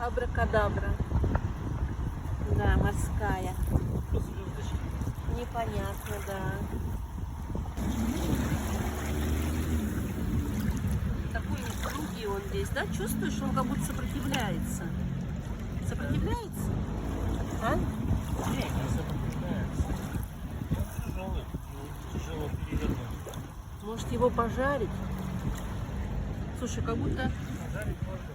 Абракадабра. Да, морская. Непонятно, да. Такой упругий он весь, да? Чувствуешь, он как будто сопротивляется. Сопротивляется? А? Нет, не сопротивляется. Он тяжелый, его тяжело перевернуть. Может его пожарить? Слушай, как будто Пожарить можно.